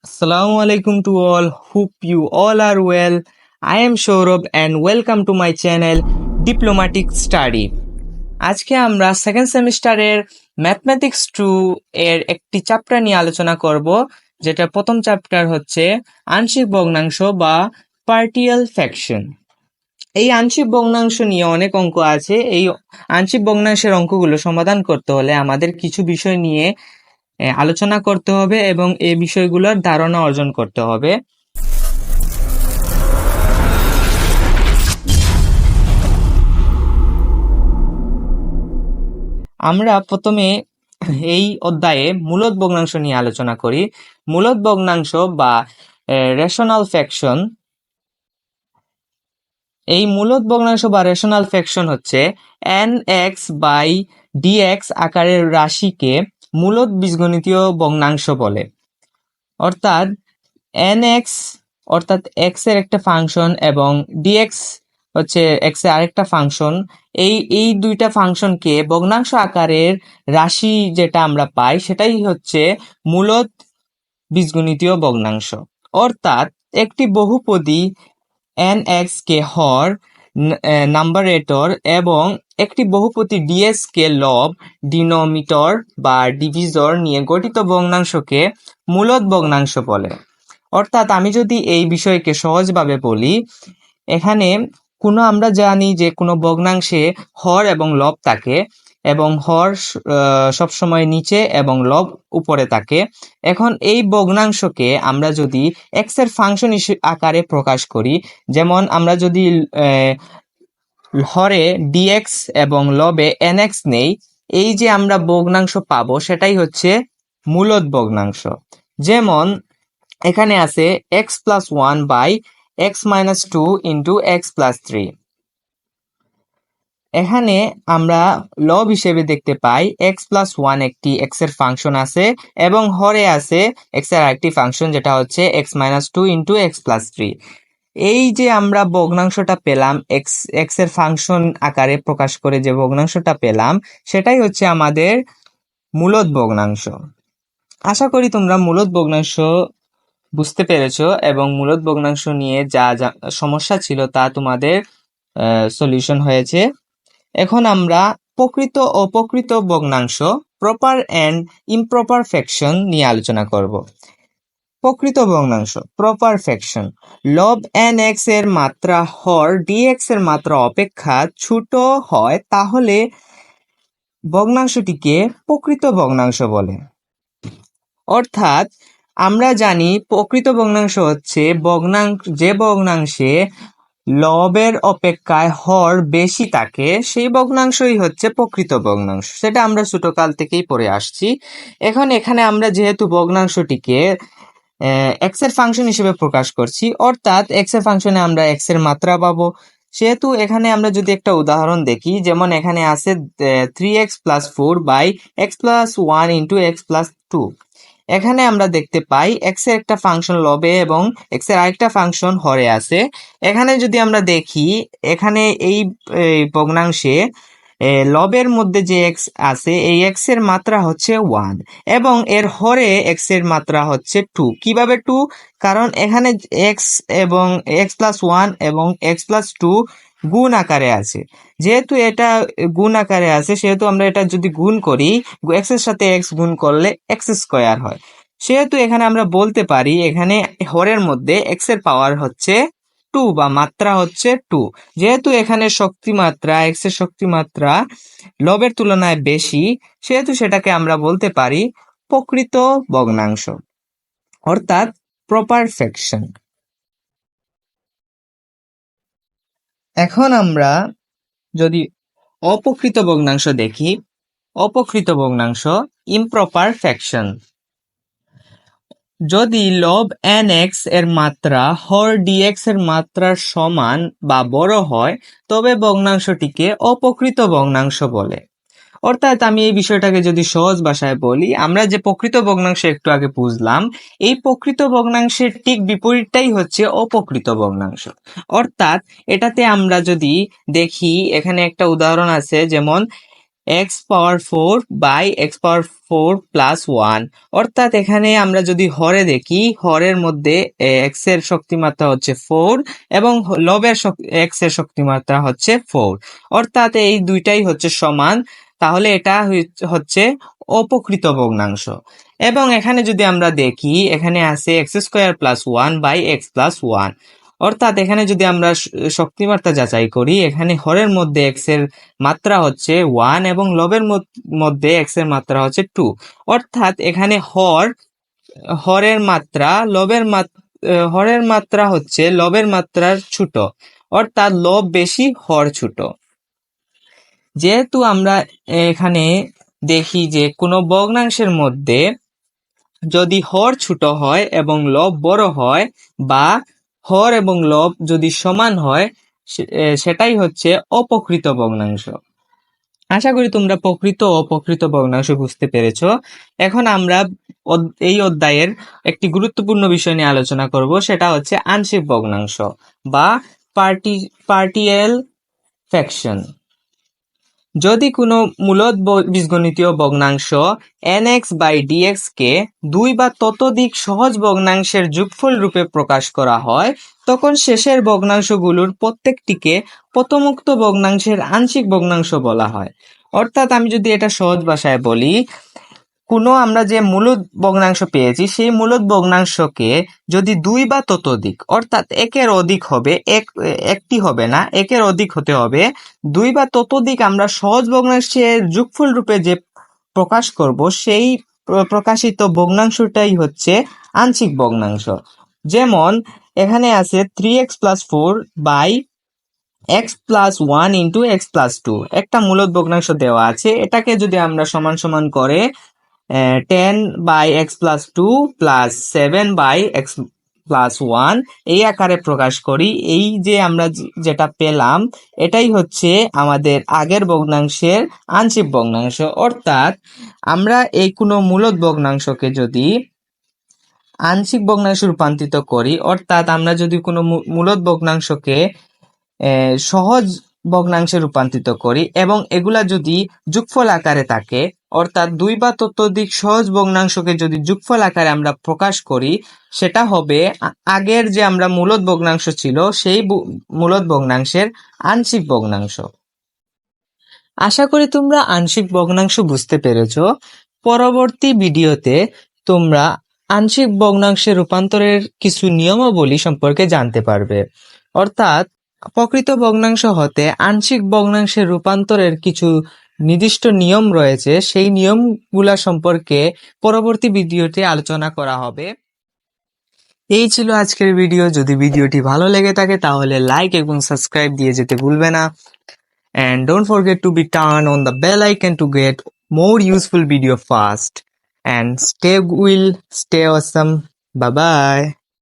Assalamu alaikum to all. Hope you all are well. I am Saurabh and welcome to my channel Diplomatic Study. আজকে আমরা second সেমিস্টারের mathematics 2 এর একটি chapter নিয়ে আলোচনা করব, যেটা প্রথম চ্যাপ্টার হচ্ছে আংশিক ভগ্নাংশ বা পার্টিয়াল ফ্র্যাকশন। এই আংশিক ভগ্নাংশ নিয়ে অনেক অঙ্ক আছে। এই আংশিক ভগ্নাংশের অঙ্কগুলো সমাধান করতে হলে আমাদের কিছু বিষয় নিয়ে আলোচনা করতে হবে এবং এই বিষয়গুলোর ধারণা অর্জন করতে হবে। আমরা প্রথমে এই অধ্যায়ে মূলদ ভগ্নাংশ নিয়ে আলোচনা করি। মূলদ ভগ্নাংশ বা রেশনাল ফ্র্যাকশন। এই মূলদ ভগ্নাংশ বা রেশনাল ফ্র্যাকশন হচ্ছে nx/dx আকারের রাশিকে মূলদ বীজগণিতীয় ভগ্নাংশ বলে। অর্থাৎ nx অর্থাৎ x এর একটা ফাংশন এবং dx হচ্ছে x এর আরেকটা ফাংশন। এই দুইটা ফাংশনকে ভগ্নাংশ আকারের রাশি যেটা আমরা পাই সেটাই হচ্ছে মূলদ বীজগণিতীয় ভগ্নাংশ। অর্থাৎ একটি বহুপদী nx কে হর নাম্বারেটর এবং একটি বহুপদী ds কে লব ডিনোমিনেটর বা ডিভিজর নিয়ে গঠিত ভগ্নাংশকে মূলদ ভগ্নাংশ বলে। অর্থাৎ আমি যদি এই বিষয়কে সহজভাবে বলি, এখানে আমরা জানি যে কোনো ভগ্নাংশে হর এবং লব থাকে এবং হর সবসময় নিচে এবং লব উপরে থাকে। এখন এই ভগ্নাংশকে আমরা যদি এক্স এর ফাংশন আকারে প্রকাশ করি, যেমন আমরা যদি হরে dx এবং লবে nx নেই, এই যে আমরা ভগ্নাংশ পাবো সেটাই হচ্ছে মূলদ ভগ্নাংশ। যেমন এখানে আছে x+1/x-2 ইন্টু x+3। এখানে আমরা লব হিসেবে দেখতে পাই x+1 একটি x এর ফাংশন আছে এবং হরে আছে x এর আরেকটি ফাংশন যেটা হচ্ছে x-2 ইন্টু x+3। এই যে আমরা ভগ্নাংশটা পেলাম x এর ফাংশন আকারে প্রকাশ করে যে ভগ্নাংশটা পেলাম সেটাই হচ্ছে আমাদের মূলদ ভগ্নাংশ। আশা করি তোমরা মূলদ ভগ্নাংশ বুঝতে পেরেছো এবং মূলদ ভগ্নাংশ নিয়ে যা সমস্যা ছিল তা তোমাদের সলিউশন হয়েছে। এখন আমরা প্রকৃত ও অপ্রকৃত ভগ্নাংশ প্রপার এন্ড ইমপ্রপার ফ্র্যাকশন নিয়ে আলোচনা করব। প্রকৃত ভগ্নাংশ প্রপার ফ্র্যাকশন। লব nx এর মাত্রা হর dx এর মাত্রা অপেক্ষা ছোট হয় তাহলে ভগ্নাংশটিকে প্রকৃত ভগ্নাংশ বলে। অর্থাৎ আমরা জানি প্রকৃত ভগ্নাংশ হচ্ছে যে ভগ্নাংশে লবের অপেক্ষায় হর বেশি থাকে সেই ভগ্নাংশই হচ্ছে প্রকৃত ভগ্নাংশ। সেটা আমরা ছোটকাল থেকেই পড়ে আসছি। এখানে আমরা যেহেতু ভগ্নাংশটিকে এক্স এর ফাংশন হিসেবে প্রকাশ করছি, অর্থাৎ এক্স এর ফাংশনে আমরা এক্স এর মাত্রা পাবো। সেহেতু এখানে আমরা যদি একটা উদাহরণ দেখি, যেমন এখানে আছে 3x+4/x+1 ইন্টু x+2। এখানে আমরা দেখতে পাই এক্স এর একটা ফাংশন লবে এবং এক্স এর আরেকটা ফাংশন হরে আছে। এখানে যদি আমরা দেখি, এখানে এই ভগ্নাংশে লবের মধ্যে যে এক্স আছে এই এক্স এর মাত্রা হচ্ছে 1 এবং এর হরে এক্স এর মাত্রা হচ্ছে 2। কিভাবে 2? কারণ এখানে এক্স এবং x+1 এবং x+2 গুণ আকারে আছে। যেহেতু এটা গুণ আকারে আছে সেহেতু আমরা এটা যদি গুণ করি, এক্স এর সাথে এক্স গুণ করলে এক্স স্কয়ার হয়। সেহেতু এখানে আমরা বলতে পারি এখানে হরের মধ্যে এক্স এর পাওয়ার হচ্ছে 2 বা মাত্রা হচ্ছে 2। যেহেতু এখানে শক্তিমাত্রা এক্স এর শক্তিমাত্রা লবের তুলনায় বেশি, সেহেতু সেটাকে আমরা বলতে পারি প্রকৃত ভগ্নাংশ, অর্থাৎ প্রপার ফ্র্যাকশন। এখন আমরা যদি অপ্রকৃত ভগ্নাংশ দেখি, অপ্রকৃত ভগ্নাংশ ইমপ্রপার ফ্র্যাকশন। যদি লব nx এর মাত্রা হর dx এর মাত্রার সমান বা বড় হয় তবে ভগ্নাংশটিকে অপ্রকৃত ভগ্নাংশ বলে। অর্থাৎ আমি এই বিষয়টাকে যদি সহজ ভাষায় বলি, আমরা যে প্রকৃত ভগ্নাংশ একটু আগে বুঝলাম, এই প্রকৃত ভগ্নাংশের ঠিক বিপরীতটাই হচ্ছে অপ্রকৃত ভগ্নাংশ। অর্থাৎ এটাতে আমরা যদি দেখি, এখানে একটা উদাহরণ আছে, যেমন x power 4 by x power 4 plus 1। অর্থাৎ এখানে আমরা যদি হরে দেখি, হরের মধ্যে এক্স এর শক্তিমাত্রা হচ্ছে 4 এবং লবের এক্স এর শক্তিমাত্রা হচ্ছে 4। অর্থাৎ এই দুইটাই হচ্ছে সমান, তাহলে এটা হচ্ছে অপকৃত ভগ্নাংশ। এবং এখানে যদি আমরা দেখি, এখানে আছে x square plus 1 by x plus 1। অর্থাৎ এখানে যদি আমরা শক্তিমাত্রা যাচাই করি, এখানে হরের মধ্যে এক্স এর মাত্রা হচ্ছে 1 এবং লবের মধ্যে এক্স এর মাত্রা হচ্ছে 2। অর্থাৎ এখানে হরের মাত্রা হরের মাত্রা হচ্ছে লবের মাত্রার ছোট, অর্থাৎ লব বেশি হর ছোট। যেহেতু আমরা এখানে দেখি যে কোনো ভগ্নাংশের মধ্যে যদি হর ছোট হয় এবং লব বড় হয়, বা হর এবং লব যদি সমান হয়, সেটাই হচ্ছে অপকৃত ভগ্নাংশ। আশা করি তোমরা প্রকৃত ও অপকৃত ভগ্নাংশ বুঝতে পেরেছো। এখন আমরা এই অধ্যায়ের একটি গুরুত্বপূর্ণ বিষয় নিয়ে আলোচনা করব, সেটা হচ্ছে আংশিক ভগ্নাংশ বা পার্টিয়েল ফ্র্যাকশন। যদি কোনো মূলদ বীজগণিতীয় ভগ্নাংশ nx বাই dx কে দুই বা ততোধিক সহজ ভগ্নাংশের যোগফল রূপে প্রকাশ করা হয়, তখন শেষের ভগ্নাংশগুলোর প্রত্যেকটিকে প্রথমোক্ত ভগ্নাংশের আংশিক ভগ্নাংশ বলা হয়। অর্থাৎ আমি যদি এটা সহজ ভাষায় বলি, আমরা যে মূলদ ভগ্নাংশ পেয়েছি, সেই মূলদ ভগ্নাংশকে যদি দুই বা ততোধিক, অর্থাৎ একের অধিক হবে, একটি হবে না, একের অধিক হতে হবে, দুই বা ততোধিক আমরা সহজ ভগ্নাংশের যোগফল রূপে যে প্রকাশ করব, সেই প্রকাশিত ভগ্নাংশটাই হচ্ছে আংশিক ভগ্নাংশ। যেমন এখানে আছে 3x plus 4 by x plus 1 into x plus 2, একটা মূলদ ভগ্নাংশ দেওয়া আছে। এটাকে যদি আমরা সমান সমান করে 10 by x plus 2 plus 7 by x plus 1 এই আকারে প্রকাশ করি, এই যে আমরা যেটা পেলাম, এটাই হচ্ছে আমাদের আগের ভগ্নাংশের আংশিক ভগ্নাংশ। অর্থাৎ আমরা এই কোনো মূলদ ভগ্নাংশকে যদি আংশিক ভগ্নাংশে রূপান্তরিত করি, অর্থাৎ আমরা যদি কোনো মূলদ ভগ্নাংশকে সহজ ভগ্নাংশে রূপান্তরিত করি এবং এগুলা যদি যোগফল আকারে থাকে, অর্থাৎ দুই বা ততোধিক সহজ ভগ্নাংশকে যদি যোগফল আকারে আমরা প্রকাশ করি, সেটা হবে আগের যে আমরা মূলদ ভগ্নাংশ ছিল সেই মূলদ ভগ্নাংশের আংশিক ভগ্নাংশ। আশা করি তোমরা আংশিক ভগ্নাংশ বুঝতে পেরেছো। পরবর্তী ভিডিওতে তোমরা আংশিক ভগ্নাংশের রূপান্তরের কিছু নিয়মাবলী সম্পর্কে জানতে পারবে। অর্থাৎ প্রকৃত ভগ্নাংশ হতে আংশিক ভগ্নাংশের রূপান্তরের কিছু নির্দিষ্ট নিয়ম রয়েছে, সেই নিয়মগুলা সম্পর্কে পরবর্তী ভিডিওতে আলোচনা করা হবে। এই ছিল আজকের ভিডিও। যদি ভিডিওটি ভালো লেগে থাকে তাহলে লাইক এবং সাবস্ক্রাইব দিয়ে যেতে ভুলবে না। And don't forget to be turn on the bell icon to get more useful video fast. And stay awesome. Bye bye.